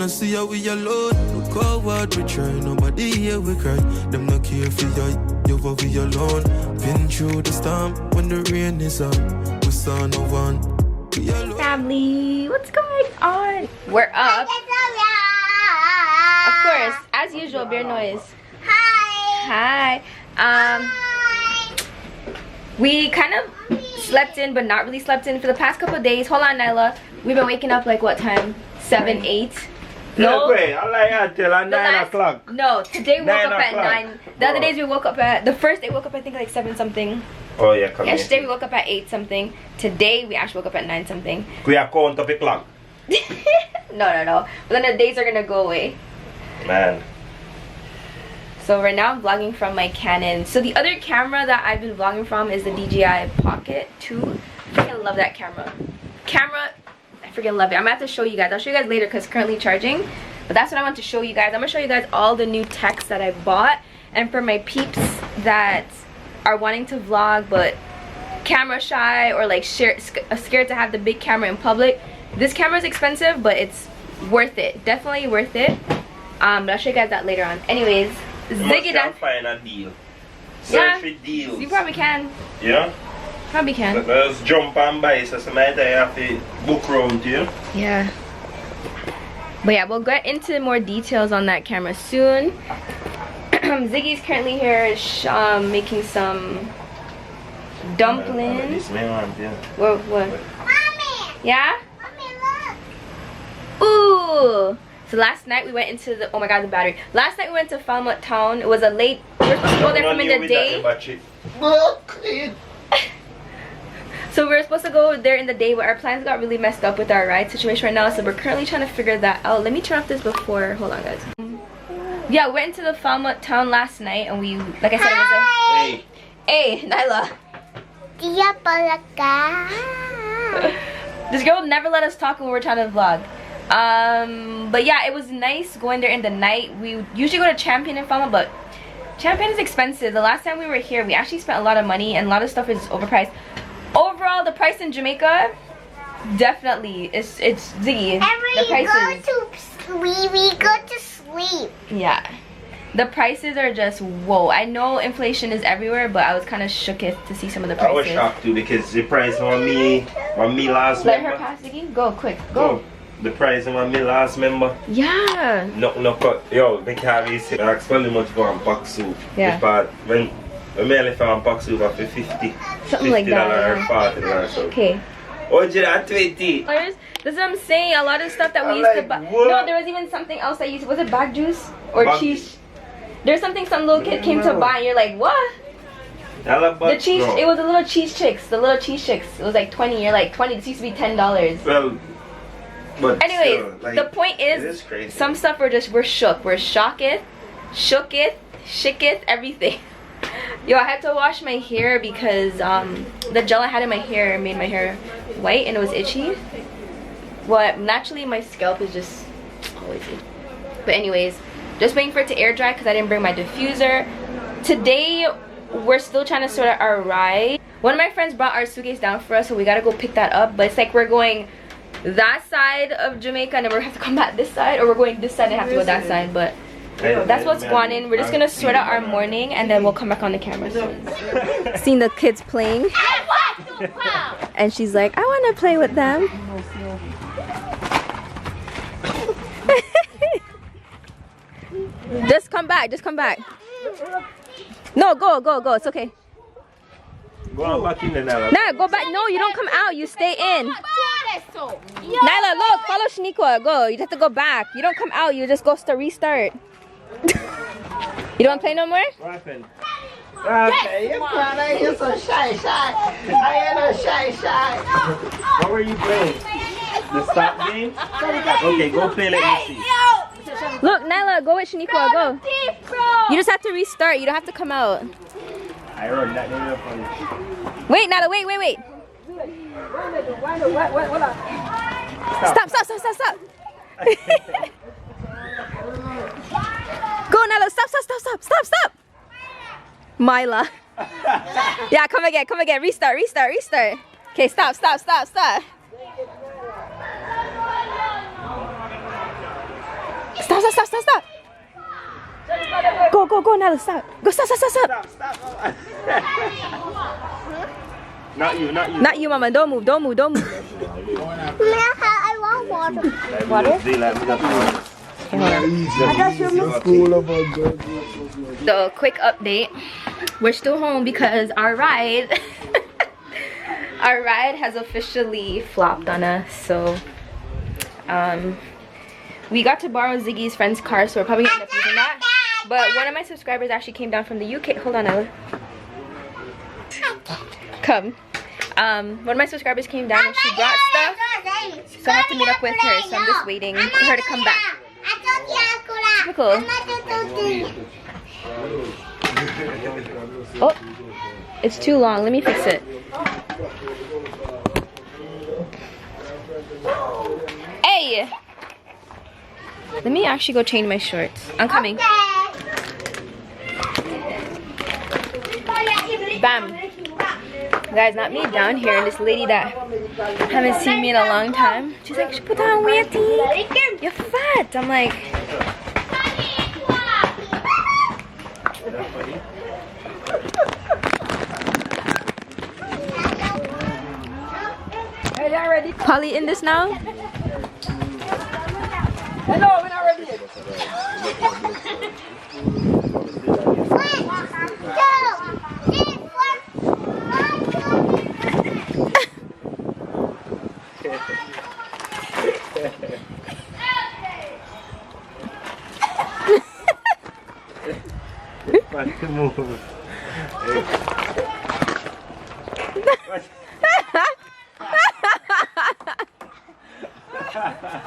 wanna see how we alone. Look how hard we try, nobody here we cry. Them not care for you but we alone. Been through the storm when the rain is on. We saw no one. We alone. Family, what's going on? We're up. Of course, as usual, beer noise. Hi. We kind of slept in, but not really slept in for the past couple of days. Hold on, Nyla. We've been waking up like what time? 7, 8. No. Wait, I like that till 9 o'clock. No, today we woke up at o'clock. 9. The other days we woke up at, the first day we woke up I think like 7 something. Oh yeah, come Yesterday we woke up at 8 something. Today we actually woke up at 9 something. We are count up the clock. No. But then the days are gonna go away. Man. So right now I'm vlogging from my Canon. So the other camera that I've been vlogging from is the DJI Pocket 2. I freaking love that camera. I freaking love it. I'm gonna have to show you guys. I'll show you guys later because it's currently charging. But that's what I want to show you guys. I'm gonna show you guys all the new techs that I bought. And for my peeps that are wanting to vlog but camera shy or like scared to have the big camera in public, this camera is expensive but it's worth it. Definitely worth it. But I'll show you guys that later on. Anyways, Ziggy can find a deal. Search for deals. You probably can. Yeah? Probably can. Let's jump and buy so somebody have to book round you. Yeah. But yeah, we'll get into more details on that camera soon. Ziggy's currently here making some dumplings. What? Mommy! Yeah? Mommy, look! Ooh! So last night we went into the, oh my god, the battery. Last night we went to Falmouth town. It was a late, we were supposed to go there from in the day. So we were supposed to go there in the day, but our plans got really messed up with our ride situation right now. So we're currently trying to figure that out. Let me turn off this before, hold on guys. Yeah, we went into the Falmouth town last night and we, like I said, it was a... Hey, Nyla. This girl never let us talk when we were trying to vlog. But yeah, it was nice going there in the night. We usually go to Champion in Falmouth, but Champion is expensive. The last time we were here, we actually spent a lot of money and a lot of stuff is overpriced. Overall, the price in Jamaica, definitely, it's Ziggy. The prices, we go to sleep. yeah. The prices are just whoa. I know inflation is everywhere, but I was kind of shooketh to see some of the prices. I was shocked too because the price on me last Let member. her pass, Ziggy. Go quick, go. The price on me last member. Yeah. No cut. Yo, they can't be sick. I spend much for a box soup. Yeah. But when I found a box soup for 50. Something like that. $50 or $40. So. Okay. Oh, you at 20. That's what I'm saying. A lot of stuff that we used to buy. No, there was even something else I used. Was it bag juice or cheese? There's something some little kid came to buy and you're like, what? The cheese, no. It was the little cheese chicks. The little cheese chicks. It was like 20. You're like 20. This used to be $10. Well, but anyways, still, like, the point is some stuff we're shook. We're shooketh, everything. Yo, I had to wash my hair because the gel I had in my hair made my hair white and it was itchy. Well, naturally my scalp is just always itchy. But anyways, just waiting for it to air dry because I didn't bring my diffuser. Today, we're still trying to sort out our ride. One of my friends brought our suitcase down for us, so we gotta go pick that up. But it's like we're going that side of Jamaica and then we have to come back this side, or we're going this side and have to go that side. But that's what's going on. We're just gonna sort out our morning and then we'll come back on the camera soon. Seeing the kids playing. And she's like, I wanna play with them. Just come back, No, go, it's okay. Go on back in there, Nyla. Nah, go back. No, you don't come out, you stay in. Nyla, look, follow Shaniqua, go. You have to go back. You don't come out, you just go to restart. You don't want to play no more? What happened? Okay, you're so shy. I am a shy. What were you playing? The stop game? Okay, go play, let me see. Look, Nyla, go with Shaniqua, go. You just have to restart, you don't have to come out. I heard that name funny. Wait, Nyla, wait. Stop. Go, Nyla, stop. Myla. Yeah, come again. Restart. Okay, stop. Stop. Go, Nala, stop. Go, stop. Not you. Not you, Mama. Don't move. I want water. Water? So, quick update. We're still home because our ride has officially flopped on us. So, we got to borrow Ziggy's friend's car, so we're probably gonna end up using that. But one of my subscribers actually came down from the UK. Hold on, Ella. Come. One of my subscribers came down and she brought stuff, so I have to meet up with her. So I'm just waiting for her to come back. Typical. Oh, it's too long. Let me fix it. Hey! Let me actually go change my shorts. I'm coming. Bam. Guys, not me down here. And this lady that haven't seen me in a long time, she's like, put on weighty. You're fat. I'm like, Polly in this now? Hello, we're not ready.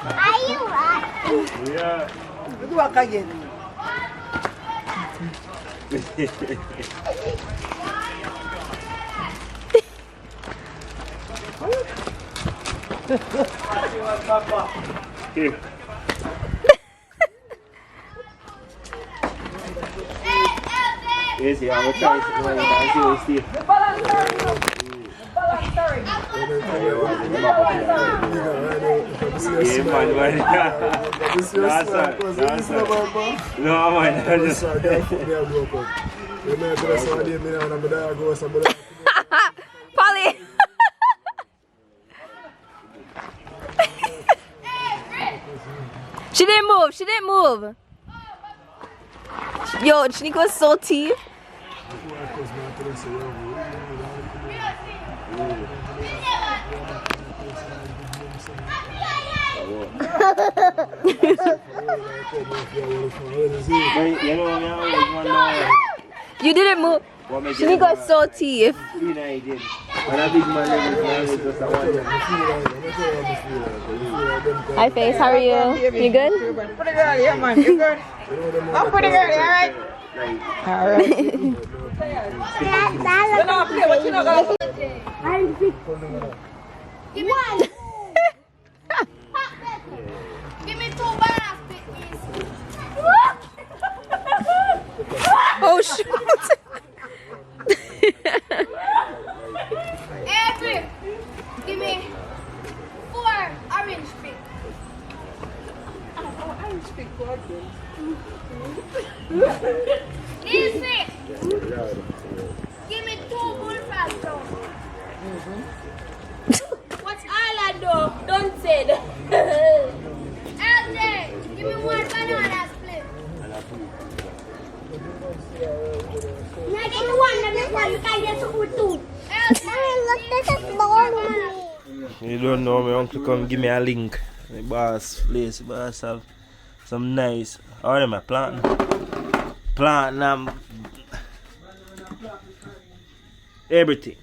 Are you right? Yeah. Walk again. Easy, I'm gonna try to see Steve. Yeah, man, no, man, Polly! She didn't move. Yo, Shanique was salty. You didn't move. Shanique was salty. Hi Face, how are you? You good? Pretty good, yeah man, you good? I'm pretty good, alright? Alright. Give me one. Give me 2 bananas, please. Oh shoot! Every. Give me 4 orange picks. Orange pick, what? Easy. Give me 2 bullfrogs, though. What's island, though? Don't say that. LJ, give me 1 banana split. Now give me 1, you can get some food too. LJ, look, there's a ball. You don't know, my uncle come give me a link. My boss place, boss have some nice. How am I planting? Everything.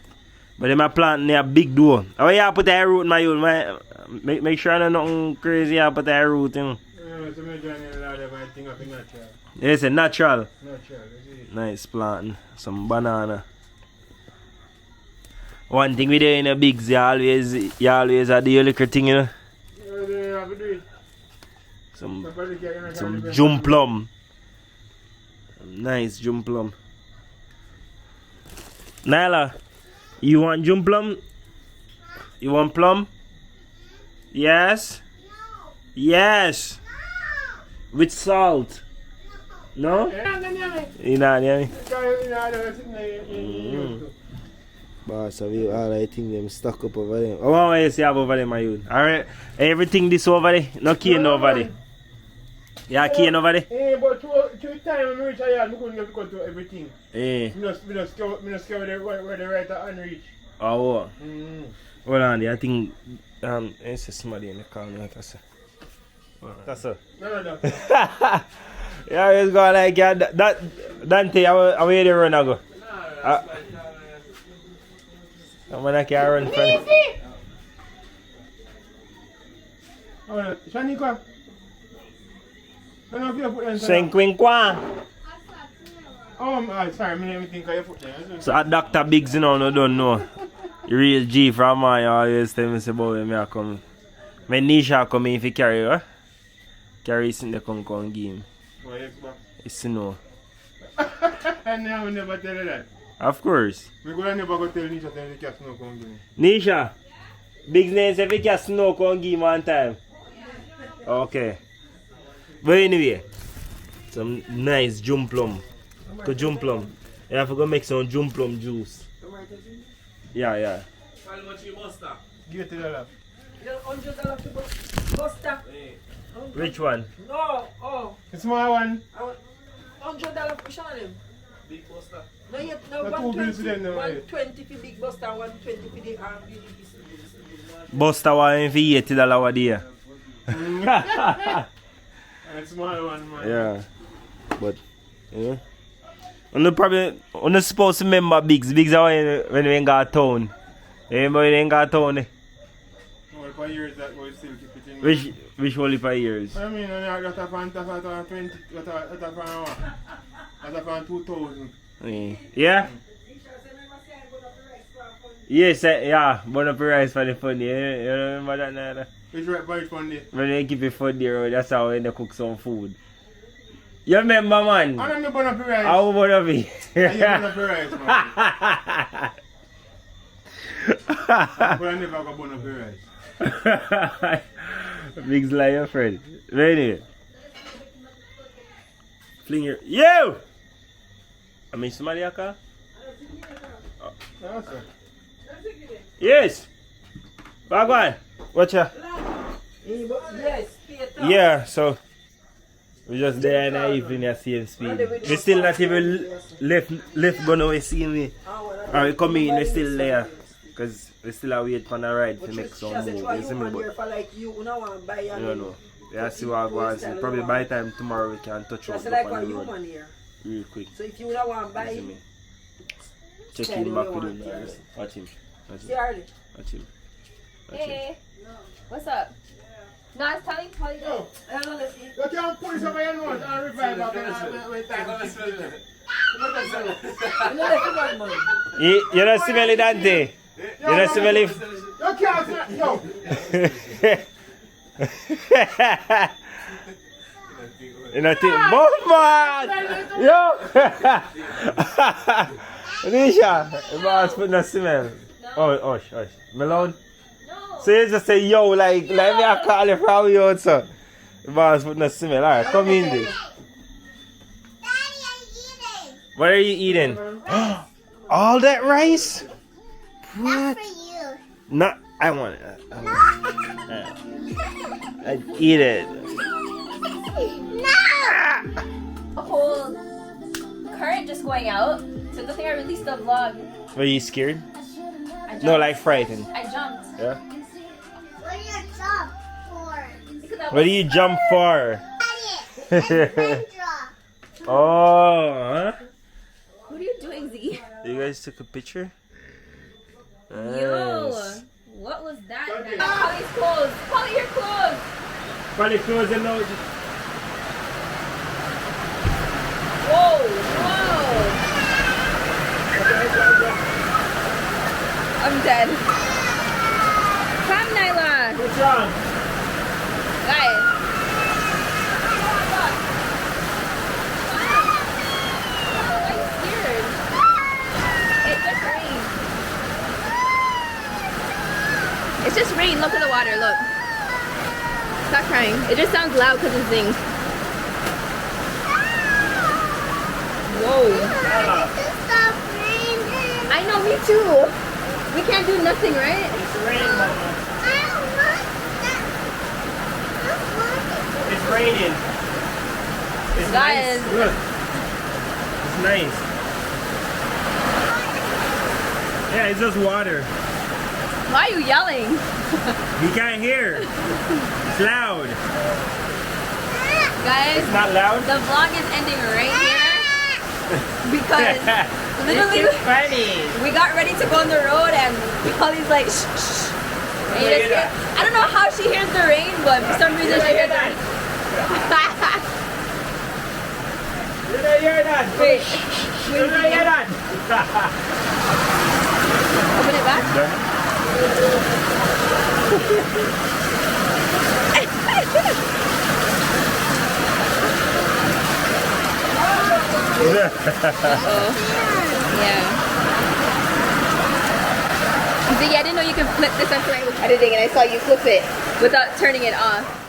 But them are planting a big door. How you put that root in my own? Make sure I know nothing crazy you put that root in. It's a natural. Nice planting. Some banana. One thing we do in a big you always do your little thing, you know. Some jump plum. Nice jump plum. Nyla, you want jump plum? You want plum? Yes? Yes. With salt. No? You know, yeah. Boss, so we all I think them stuck up over there. Oh, what you see over there, my youth? Alright, everything this over there, no cane over there. Yeah, cane over there? Eh, but through time when we reach a yard, we couldn't get to everything. Eh. We just go where the writer unreach. Oh, hold on, I think, it's somebody in the corner, that's it. That's it. No. Yeah, it's going like, yeah, that Dante, I where the run I go. I'm gonna carry run from it. Oh, Shanika. I don't know if you put them. Senquinkwa. Oh, sorry, I didn't think I put them. So at Dr. Biggs, you know, no don't know. The real G from my always tell me about when I come. When Nisha come in if you carry her. Carry it in the come game. Oh, yes, ma. It's no. And I will never tell her that. Of course. We're going to never go tell Nisha tell the cat no come give me. Nisha, Biggs name say if you can snow come give one time. Okay. But anyway, some nice jump plum. Go jump plum. You have to go make some jump plum juice. Yeah. How much you must have? Give it to the left. $100 to Buster. Which one? No, oh. The small one. $100 for Shannon. Big Buster. No, yet, no, The two bills then, no, 120 for Big Buster, 120 for the Buster one for $80 a day. And small one, man. Yeah. But, yeah. I'm not supposed to remember Biggs. Biggs are when we ain't got town. Remember when we ain't got town? Well, for years that we still keep it in. Which only for years? I mean, that's from 2000. Yeah? Yes, yeah, but up the rice for the fun, you remember that now? It's right by Fundy. When they keep it fun there, that's how they cook some food. You remember, man? I don't burn up the rice. How about of it? I burn up the rice, man. But I never go burn up the rice. Biggs like your friend. Ready? Fling your... Yo! I mean, somebody a car? Yes, sir. Yes! Wagwan! Watch ya. Yes, Peter. Yeah, so... We just there in the evening at same speed. We still not even left gonna we see me. And we come in, we still there. Because we still are wait for the ride to make some move. You see me, but... I don't know. Yeah, see what I go and see. Probably by the time tomorrow we can touch out Like on a the road. human here. Real quick. So if you don't want to buy You see it, me? Check him back with him. Watch him. Watch see him. Harley. Watch him. Watch him. Hey, what's up? No, I was telling Polly that. Yo, you can't put this over your nose and revive up and You don't smell it, Dante? You don't smell it? You can't smell it. You know, man! Yo! Nisha, boss put no smell. Oh, hush. Malone? No. So you just say yo, like me I call you from you outside. Boss put no smell. Alright, come in there. What are you eating? All that rice? What? No, I want it. I'd eat it. A whole current just going out. So good thing I released the vlog. Were you scared? I jumped. No, like frightened. I jumped. Yeah. What do you jump for? Because I What do you jump for? Oh, huh? What are you doing, Z? You guys took a picture? Yo, Nice. what was that? Polly's clothes. Polly, your clothes. Probably closing out. Whoa. I'm dead. Come, Nyla. What's wrong? Guys. Why are you scared? It just rained. It's just rain. Look at the water. Look. Stop crying. It just sounds loud because it zings. Stop raining. I know, me too. We can't do nothing, right? It's raining, Mama. I don't want that. It's raining. It's Guys. nice. Look. It's nice. Yeah, it's just water. Why are you yelling? He can't hear. It's loud. Guys, It's not loud. the vlog is ending right here because literally we got ready to go on the road and Polly's like shh, shh. And you just hear, I don't know how she hears the rain, but for some reason she hears the rain. You don't hear that. Wait, You don't hear that. open it back. Yeah. Ziggy, I didn't know you could flip this after I was editing and I saw you flip it without turning it off.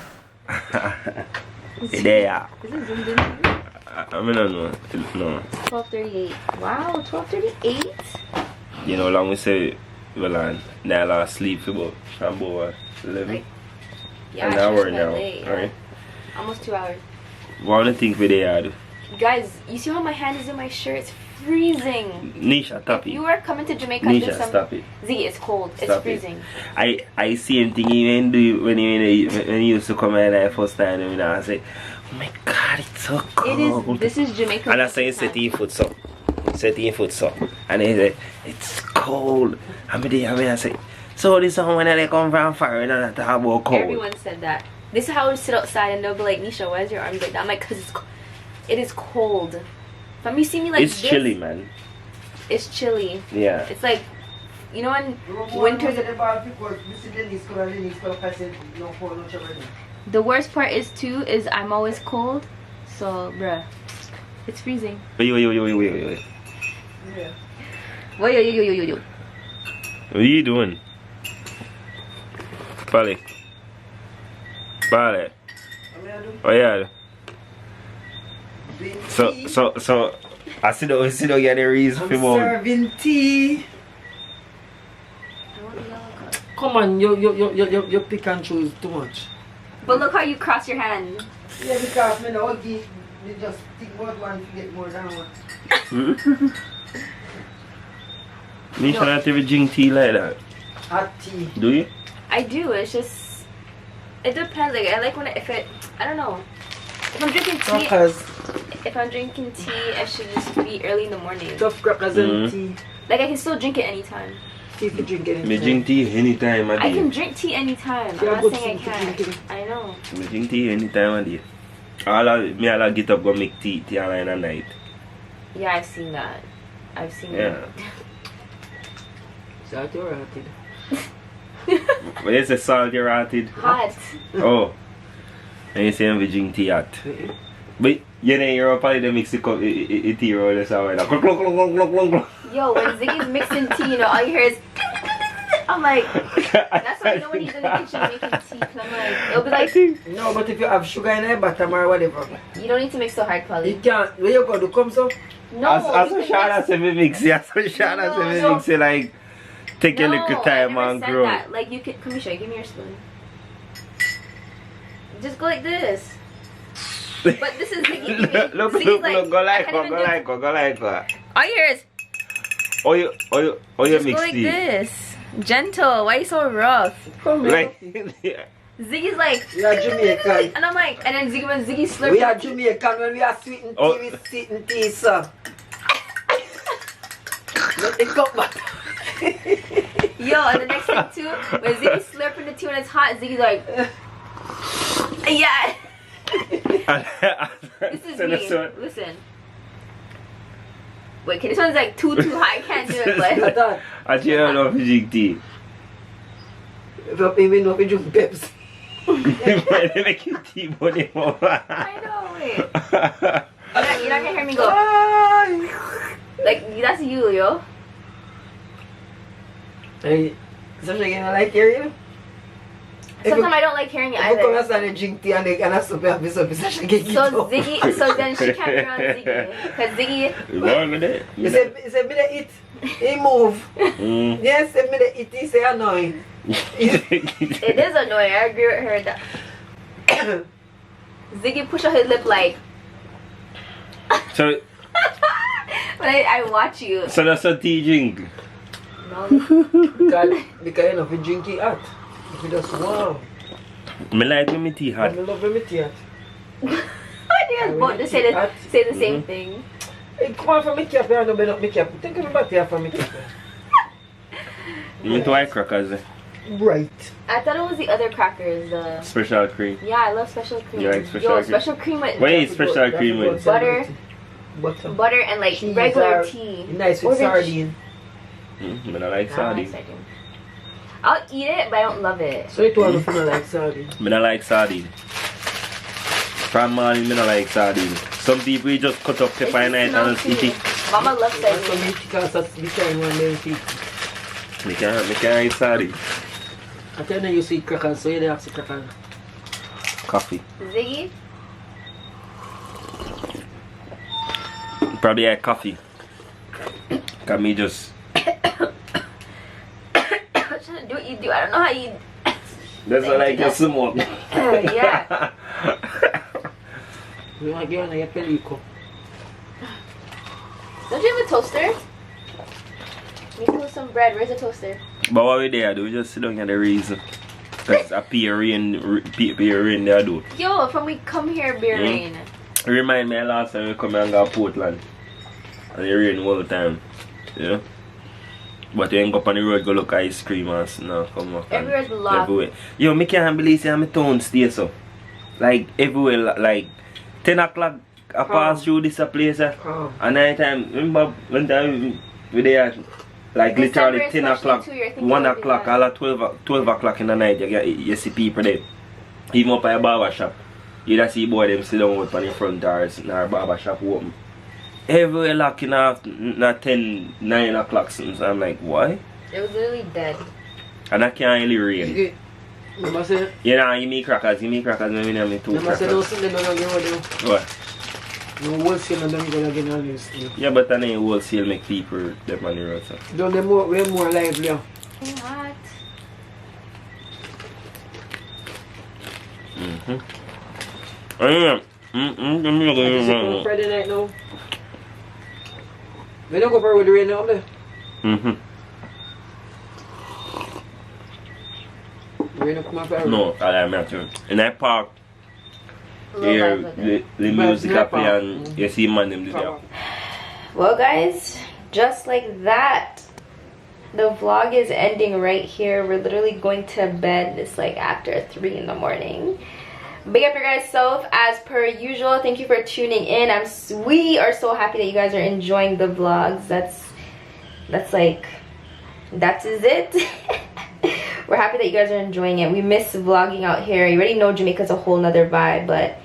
There. Is it zoomed in? I mean, no. 12:38. Wow, 12:38? You know, long we say, well, now I lost sleep for about 11. Like, yeah, An I hour should now. late, yeah. Alright. Almost 2 hours. What do you think we did? Guys, you see how my hand is in my shirt? It's freezing. Nisha, stop If you it. are coming to Jamaica Nisha, this summer, stop it. Ziggy, it's cold. It's Stop freezing. it. I same thing even do when you used to come in the first time and I say, oh my god, it's so cold. It is. This is Jamaica. And I say, set your foot so. Set your foot so. And they say, it's cold. I say, so this is when they come from fire and I talk about cold. Everyone said that. This is how we sit outside and they'll be like, Nisha, why is your arms like that? I'm like, because it is cold. From you see me like it's this, chilly, man. It's chilly. Yeah. It's like, you know when winter's... The worst part is too, is I'm always cold. So, bruh, it's freezing. Wait. Wait, What are you doing? Polly. Oh yeah. So I see don't get a reason for more. Serving tea. Come on, you pick and choose too much. But look how you cross your hand. Yeah, because me no give me just think about one to get more than one. Nisha not ever drink tea like that. Hot tea. Do you? I do. It's just, it depends. Like I like when I don't know. If I'm drinking tea, it should just be early in the morning. Tough crackers and tea. Like I can still drink it anytime. You can drink it anytime. Me drink tea anytime I can drink tea anytime. I'm not saying I can't. I know. Me drink tea anytime of day. I'll get up go make tea all in the night. Yeah, I've seen that. I've seen Yeah. that. Salty or rotted? When you say salty rotted? Hot. Oh. And you say we drink tea hot. But you know you're probably the mix it up tea roll this hour. Like, Yo, when Ziggy's mixing tea, you know, all you hear is I'm like, that's why you know when he's in the kitchen making tea, 'cause I'm like, it'll be like, No, but if you have sugar in the bottom or whatever, you don't need to mix so hard, you Polly. can't. Where you go to come so? No, As you so can Shana mix- say me mix, yeah, so Shana say me mix it like take a little time I and never said grow. that. Like you could, come here, give me your spoon. Just go like this. But this is Ziggy. Look, Ziggy's like, go I like can't go even do- like go. All you hear is Oh you just mix go like tea. this. Gentle. Why you so rough? Like Ziggy's like, We are Jamaican. and I'm like, and then Ziggy, when Ziggy slurps. We are Jamaican when we are sweetened tea, Oh. we sweetened tea, sir. Let the cup back. Yo, and the next thing too, when Ziggy's slurping the tea when it's hot, Ziggy's like, yeah. This is me. Listen. Wait, okay, this one's like too high. I can't do it, but That. I don't know if you drink tea. If you pay me, no, we drink Pepsi. They make you tea money more. I know. Wait, you're not gonna hear me go. Like that's you, yo. Hey, something you don't like hear you? Sometimes I don't like hearing it either. Come outside and drink tea and they can stop and piss up. So Ziggy, so then she can't be around Ziggy. Because Ziggy, He said, me the eat. He move. Yes, said me the eat. He say annoying. it is annoying. I agree with her that Ziggy push out his lip like. So. But I watch you. So that's a tea drink. No. Because you know, if you drink it hot, if you just wow. I like when my tea hot. I love when my tea hot. I think us both just say the same thing. Hey, come on for me cap, I know better me cap. Think about it for me cap. You mean white crackers? Right. I thought it was the other crackers. Special cream. Yeah, I love special cream. You like special cream? Special cream with Wait, special cream with butter and like cheese regular tea. Nice with sardine. I don't like sardine. I'll eat it, but I don't love it. So you told me I don't like sardine. I don't like sardine. From morning, I don't like sardine. Some people just cut up pepper and night and eat it. Mama loves sardine. I can't eat sardine. I tell you, you see crackers, so you don't have to crackers. Coffee. Ziggy? Probably had coffee. Got me just. Do what you do. I don't know how you. That's what I get some more. Yeah. You want to get on your pellico? Don't you have a toaster? Me toast some bread. Where's the toaster? But what we there do? We just sit down at the reason. Because a peer rain there do. Yo, from we come here, beer rain. Remind me last time we come here and go to Portland. And it rain all the time. Yeah? But you ain't go up on the road, go look at ice cream and no, come up. Everywhere's locked. Everywhere. Yo, me can't believe say my town stay so. Like everywhere, like 10 o'clock I pass through this place. And night time, remember when time we there like December, literally 10 o'clock, 1 o'clock, all at 12 o'clock in the night you see people there. Even up at a barber shop. You just see boy them sit down out on the front doors and our barber shop open. Everywhere locking off 10, 9 o'clock since I'm like, why? It was literally dead. And I can't really rain. Remember say? You know, give me crackers, maybe I me 2 Remember say crackers. those things don't get what do? What? No wholesale don't get again on this. Yeah, but I know wholesale make people them on the road. So. Don't they more way more lively? It's hot. Friday night now. We don't go for with the rain now, there. Rain come up for No, I'm not sure. In that park, here the music I play and you see man them there. Well, guys, just like that, the vlog is ending right here. We're literally going to bed. It's like after 3 in the morning. Big up your guys' self as per usual. Thank you for tuning in. We are so happy that you guys are enjoying the vlogs. That is it. We're happy that you guys are enjoying it. We miss vlogging out here. You already know Jamaica's a whole nother vibe, but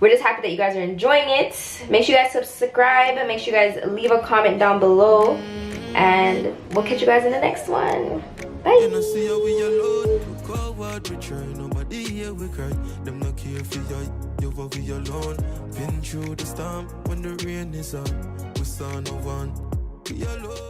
we're just happy that you guys are enjoying it. Make sure you guys subscribe and make sure you guys leave a comment down below, and we'll catch you guys in the next one. Bye. You know, see how we alone. We coward, we try. Nobody here we cry. Them not care for you, but we alone. Been through the storm when the rain is on. We saw no one. We alone.